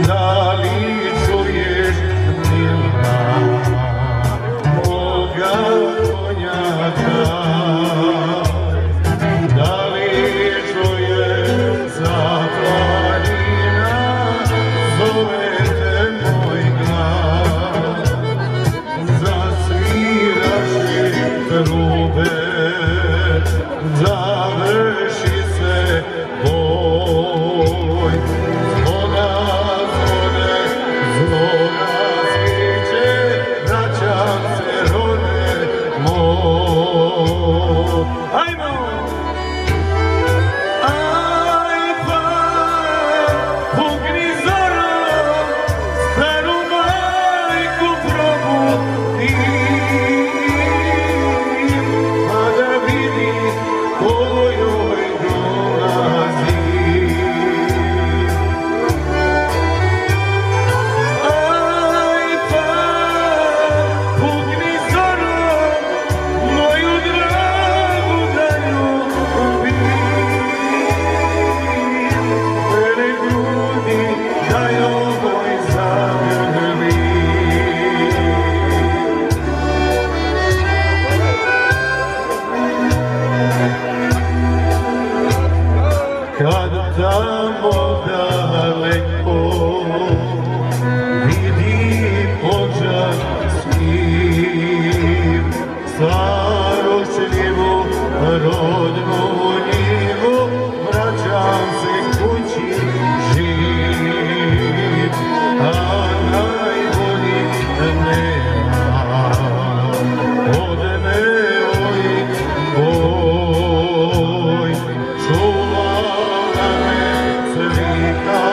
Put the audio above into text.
da li čuješ milna moga konjaka? Da li čuješ za planina zove te moj glas? Zasviraš li trube, završi se boj. Zvona sviće, vraćam se rode moj. Ajmo! Aj pa, pukni zoro, staru majku probudi, pa da vidi ko joj dolazi. Aj pa, pukni zoro, moju dragu da ljubi, vele grudi da joj zagrli. Kad tamo daleko vidim ođak sniv, starošljivu rodnu njivu, vraćam se kući živ, a najbolji nema od mene oj, čuvala me slika